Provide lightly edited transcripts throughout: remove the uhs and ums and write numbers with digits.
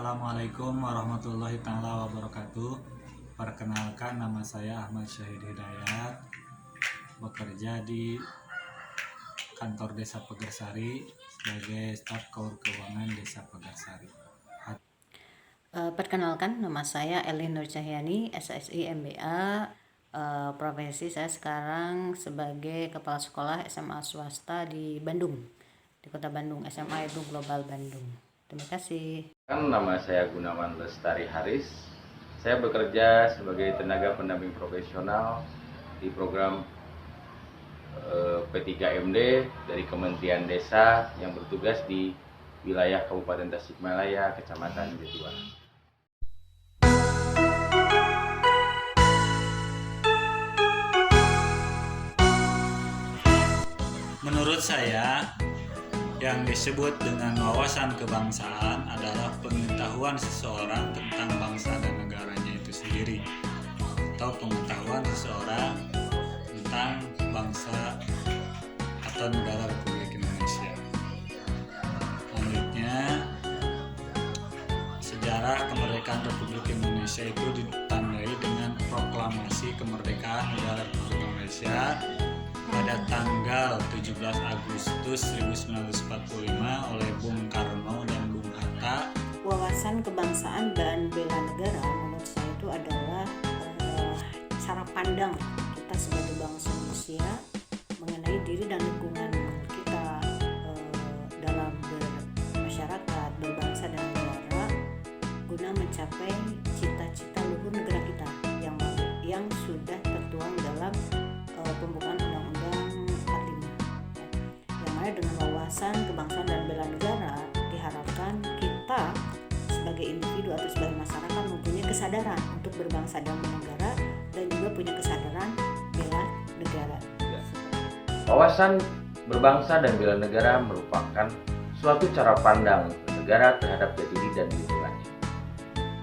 Assalamualaikum warahmatullahi taala wabarakatuh. Perkenalkan, nama saya Ahmad Syahid Hidayat, bekerja di kantor Desa Pegersari sebagai staf keuangan Desa Pegersari. Perkenalkan, nama saya Elin Nur Cahyani, SSI MBA. Profesi saya sekarang sebagai kepala sekolah SMA swasta di Bandung, di Kota Bandung, SMA Edu Global Bandung. Terima kasih. Nama saya Gunawan Lestari Haris. Saya bekerja sebagai tenaga pendamping profesional di program P3MD dari Kementerian Desa yang bertugas di wilayah Kabupaten Tasikmalaya, Kecamatan Jatiwangi. Menurut saya, yang disebut dengan wawasan kebangsaan adalah pengetahuan seseorang tentang bangsa dan negaranya itu sendiri, atau pengetahuan seseorang tentang bangsa atau negara Republik Indonesia. Selanjutnya, sejarah kemerdekaan Republik Indonesia itu ditandai dengan proklamasi kemerdekaan negara Republik Indonesia pada tanggal 17 Agustus 1945 oleh Bung Karno dan Bung Hatta. Wawasan kebangsaan dan bela negara menurut saya itu adalah cara pandang kita sebagai bangsa Indonesia mengenai diri dan lingkungan kita dalam bermasyarakat, berbangsa dan negara guna mencapai cita-cita luhur negara kita yang sudah tertuang dalam pembukaan Undang-Undang 45. Yang mana dengan wawasan kebangsaan dan bela negara diharapkan kita sebagai individu atau sebagai masyarakat mempunyai kesadaran untuk berbangsa dan bernegara dan juga punya kesadaran bela negara. Wawasan berbangsa dan bela negara merupakan suatu cara pandang negara terhadap jati diri dan lingkungannya.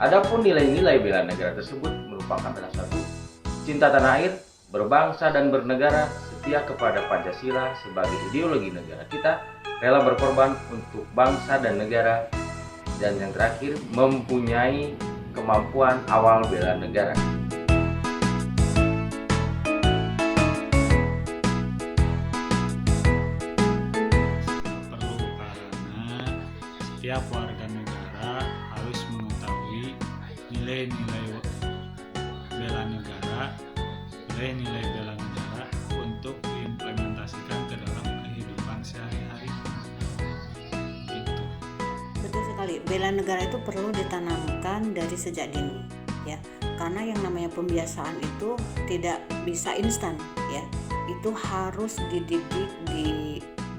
Adapun nilai-nilai bela negara tersebut merupakan salah satu cinta tanah air, berbangsa dan bernegara, setia kepada Pancasila sebagai ideologi negara kita, rela berkorban untuk bangsa dan negara, dan yang terakhir mempunyai kemampuan awal bela negara. Perlu karena setiap warga negara harus mengetahui nilai-nilai bela negara untuk diimplementasikan ke dalam kehidupan sehari-hari. Gitu. Betul sekali, bela negara itu perlu ditanamkan dari sejak dini, ya. Karena yang namanya pembiasaan itu tidak bisa instan, ya. Itu harus dididik,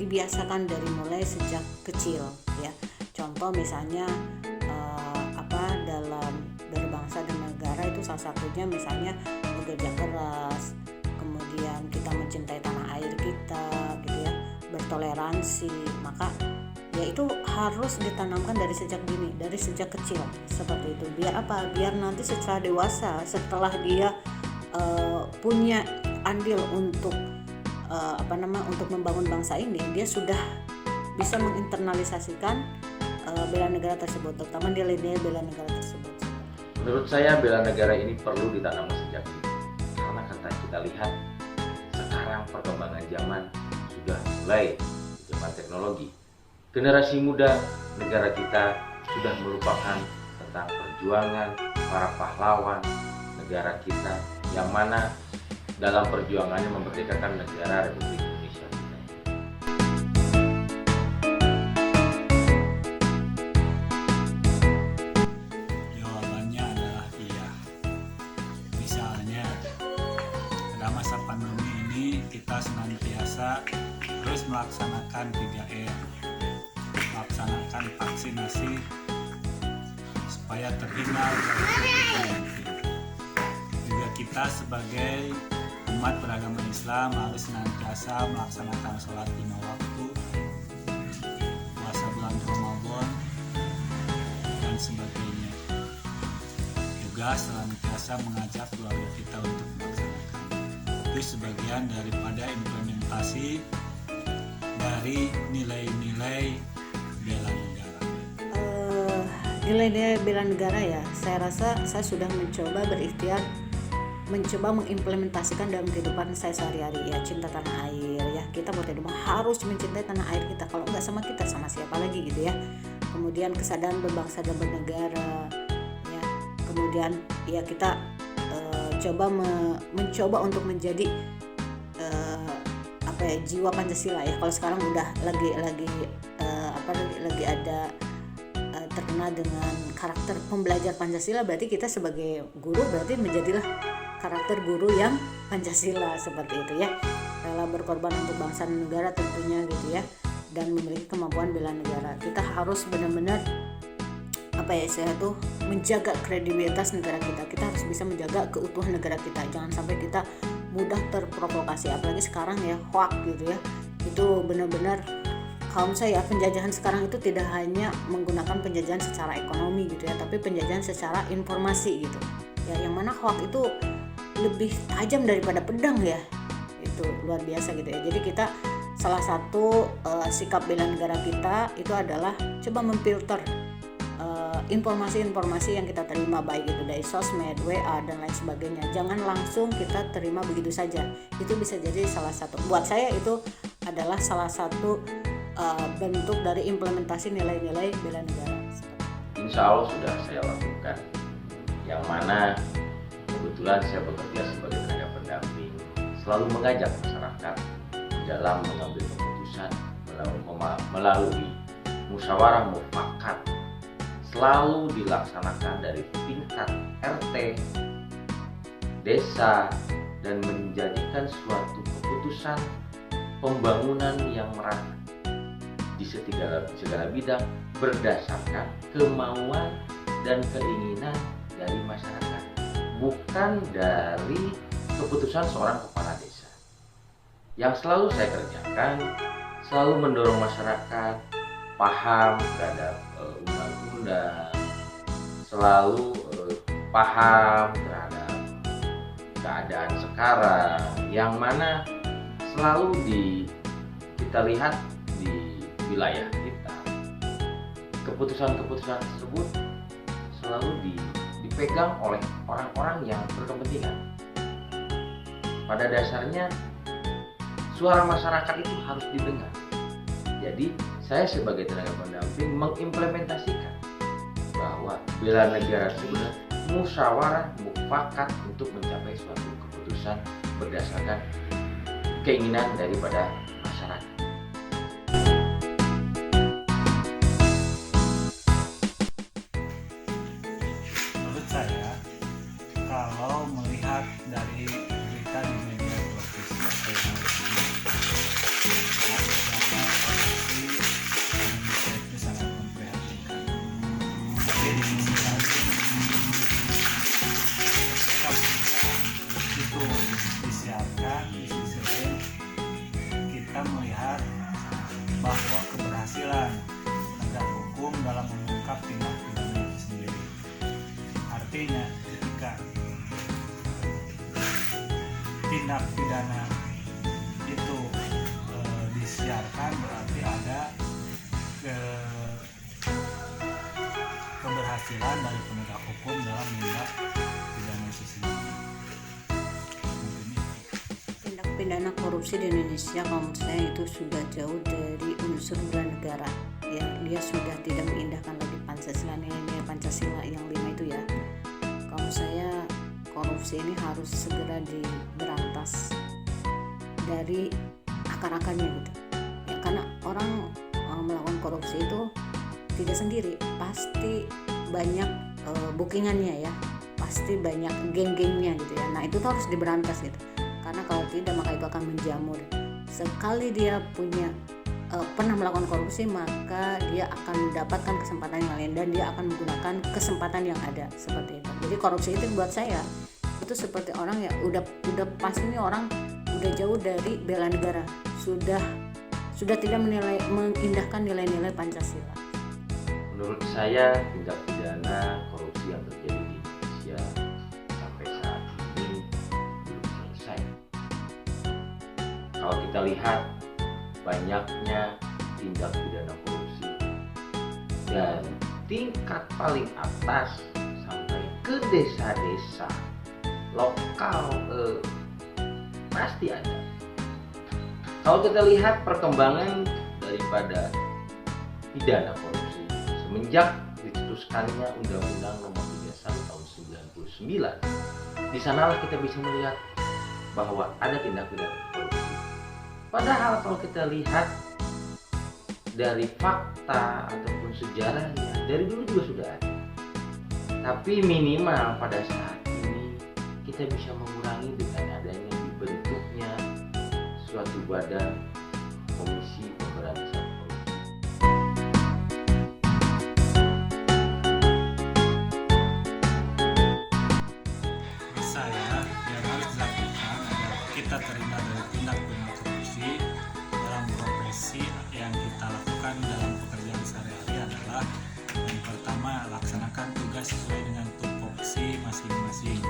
dibiasakan dari mulai sejak kecil, ya. Contoh misalnya dalam berbangsa dan negara itu salah satunya misalnya bekerja keras, kemudian kita mencintai tanah air kita, gitu ya, bertoleransi. Maka ya itu harus ditanamkan dari sejak dini, dari sejak kecil seperti itu. Biar apa? Biar nanti setelah dewasa, setelah dia punya andil untuk untuk membangun bangsa ini, dia sudah bisa menginternalisasikan bela negara tersebut, terutama nilai-nilai bela negara tersebut. Menurut saya bela negara ini perlu ditanam sejak dini, karena kita lihat sekarang perkembangan zaman sudah mulai zaman teknologi. Generasi muda negara kita sudah melupakan tentang perjuangan para pahlawan negara kita yang mana dalam perjuangannya memerdekakan negara Republik Indonesia kita. Jawabannya adalah iya. Misalnya pada masa pandemi ini kita senantiasa terus melaksanakan 3M, melaksanakan vaksinasi supaya terhindar dari COVID-19. Juga kita sebagai umat beragama Islam harus senantiasa melaksanakan sholat 5 waktu, puasa bulan Ramadan dan sebagainya. Juga senantiasa mengajak keluarga kita untuk melaksanakan. Itu sebagian daripada implementasi dari nilai-nilai bela negara. nilai-nilai bela negara ya, saya rasa saya sudah mencoba berikhtiar mencoba mengimplementasikan dalam kehidupan saya sehari-hari ya. Cinta tanah air ya, kita mau tidak mau harus mencintai tanah air kita, kalau nggak sama kita sama siapa lagi gitu ya. Kemudian kesadaran berbangsa dan bernegara ya, kemudian ya kita mencoba untuk menjadi jiwa Pancasila ya. Kalau sekarang udah lagi ada terkenal dengan karakter pembelajar Pancasila, berarti kita sebagai guru berarti menjadilah karakter guru yang Pancasila seperti itu ya. Rela berkorban untuk bangsa dan negara tentunya gitu ya, dan memiliki kemampuan bela negara. Kita harus benar-benar menjaga kredibilitas negara kita. Kita harus bisa menjaga keutuhan negara kita. Jangan sampai kita mudah terprovokasi, apalagi sekarang ya, hoax gitu ya. Itu benar-benar, kalau saya penjajahan sekarang itu tidak hanya menggunakan penjajahan secara ekonomi gitu ya, tapi penjajahan secara informasi gitu ya, yang mana hoax itu lebih tajam daripada pedang ya, itu luar biasa gitu ya. Jadi kita salah satu sikap bela negara kita itu adalah coba memfilter informasi-informasi yang kita terima, baik itu dari sosmed, WA dan lain sebagainya. Jangan langsung kita terima begitu saja. Itu bisa jadi salah satu, buat saya itu adalah salah satu bentuk dari implementasi nilai-nilai bela negara. Insya Allah sudah saya lakukan, yang mana kebetulan saya bekerja sebagai tenaga pendamping, selalu mengajak masyarakat dalam mengambil keputusan melalui musyawarah mufakat, selalu dilaksanakan dari tingkat RT, desa, dan menjadikan suatu keputusan pembangunan yang merata di segala bidang berdasarkan kemauan dan keinginan dari masyarakat, bukan dari keputusan seorang kepala desa. Yang selalu saya kerjakan, selalu mendorong masyarakat paham terhadap undang-undang, selalu paham terhadap keadaan sekarang, yang mana selalu kita lihat di wilayah kita, keputusan-keputusan tersebut selalu dipegang oleh orang-orang yang berkepentingan. Pada dasarnya suara masyarakat itu harus didengar. Jadi saya sebagai tenaga pendamping mengimplementasikan bahwa bela negara sebenarnya musyawarah mufakat untuk mencapai suatu keputusan berdasarkan keinginan daripada masyarakat. Menurut saya, kalau melihat dari berita di media televisi Indonesia itu sangat memprihatinkan. Tapi di sisi lain, sikap itu disiarkan, di sisi lain kita melihat bahwa keberhasilan penegak hukum dalam mengungkap tindak pidana itu sendiri. Artinya ketika tindak pidana itu disiarkan, berarti ada keberhasilan dari penegak hukum dalam tindak pidana itu sendiri. Mungkin itu. Tindak pidana korupsi di Indonesia kalau menurut saya itu sudah jauh dari unsur bela negara ya. Dia sudah tidak mengindahkan lagi Pancasila, nilai-nilai Pancasila yang 5 itu ya. Kalau saya, korupsi ini harus segera diberantas dari akar-akarnya gitu ya, karena orang melakukan korupsi itu tidak sendiri, pasti banyak bookingannya ya, pasti banyak geng-gengnya gitu ya. Nah itu tuh harus diberantas gitu, karena kalau tidak maka itu akan menjamur. Sekali dia pernah melakukan korupsi, maka dia akan mendapatkan kesempatan yang lain dan dia akan menggunakan kesempatan yang ada seperti itu. Jadi korupsi itu buat saya itu seperti orang ya udah pasti ini orang udah jauh dari bela negara, sudah tidak mengindahkan nilai-nilai Pancasila. Menurut saya tindak pidana korupsi yang terjadi di Indonesia sampai saat ini belum selesai. Kalau kita lihat banyaknya tindak pidana korupsi dan tingkat paling atas sampai ke desa-desa lokal, pasti ada. Kalau kita lihat perkembangan daripada pidana korupsi semenjak dicetuskannya Undang-Undang Nomor 31 tahun 99, di sanalah kita bisa melihat bahwa ada tindak pidana korupsi. Padahal kalau kita lihat dari fakta ataupun sejarahnya, dari dulu juga sudah ada. Tapi minimal pada saat ini kita bisa mengurangi dengan adanya dibentuknya suatu badan komisi pemberantasan korupsi. Menurut saya yang harus dilakukan agar kita terhindar dari tindak pidana korupsi dalam profesi yang kita lakukan dalam pekerjaan sehari-hari adalah yang pertama, laksanakan tugas sesuai dengan tupoksi masing-masing.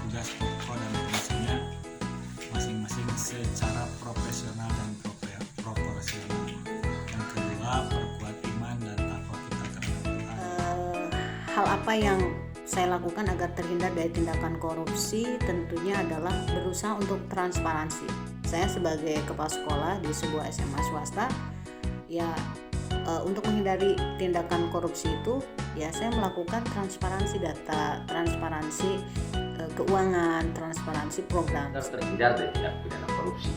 Tugas pokok dan fungsinya masing-masing secara profesional dan proporsional. Yang kedua, perkuat iman dan takwa kita terhadap Tuhan. Hal apa yang saya lakukan agar terhindar dari tindakan korupsi tentunya adalah berusaha untuk transparansi. Saya sebagai kepala sekolah di sebuah SMA swasta, ya untuk menghindari tindakan korupsi itu, ya saya melakukan transparansi data, transparansi keuangan, transparansi program. Terhindar dari tindak pidana korupsi.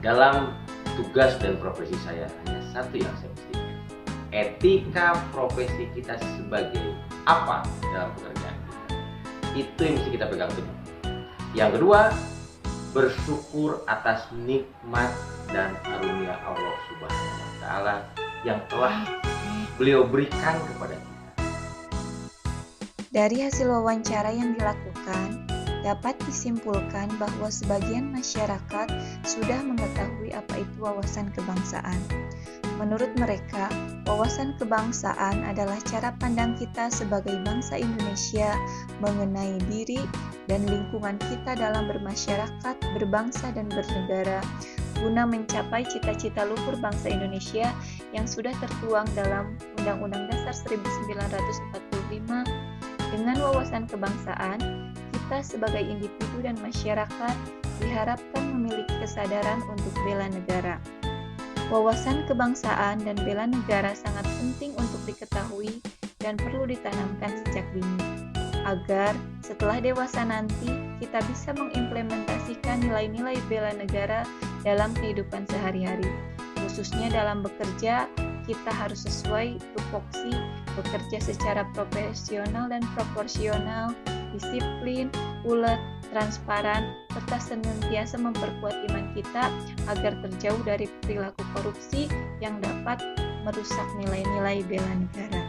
Dalam tugas dan profesi saya hanya satu yang saya pastikan, etika profesi kita sebagai apa dalam pekerjaan kita. Itu yang mesti kita pegang teguh. Yang kedua, bersyukur atas nikmat dan karunia Allah Subhanahu wa Ta'ala yang telah beliau berikan kepada kita. Dari hasil wawancara yang dilakukan, dapat disimpulkan bahwa sebagian masyarakat sudah mengetahui apa itu wawasan kebangsaan. Menurut mereka, wawasan kebangsaan adalah cara pandang kita sebagai bangsa Indonesia mengenai diri dan lingkungan kita dalam bermasyarakat, berbangsa, dan bernegara, guna mencapai cita-cita luhur bangsa Indonesia yang sudah tertuang dalam Undang-Undang Dasar 1945. Dengan wawasan kebangsaan, kita sebagai individu dan masyarakat diharapkan memiliki kesadaran untuk bela negara. Wawasan kebangsaan dan bela negara sangat penting untuk diketahui dan perlu ditanamkan sejak dini, agar setelah dewasa nanti kita bisa mengimplementasikan nilai-nilai bela negara dalam kehidupan sehari-hari. Khususnya dalam bekerja, kita harus sesuai tupoksi, bekerja secara profesional dan proporsional, disiplin, ulet, transparan, serta senantiasa memperkuat iman kita agar terjauh dari perilaku korupsi yang dapat merusak nilai-nilai bela negara.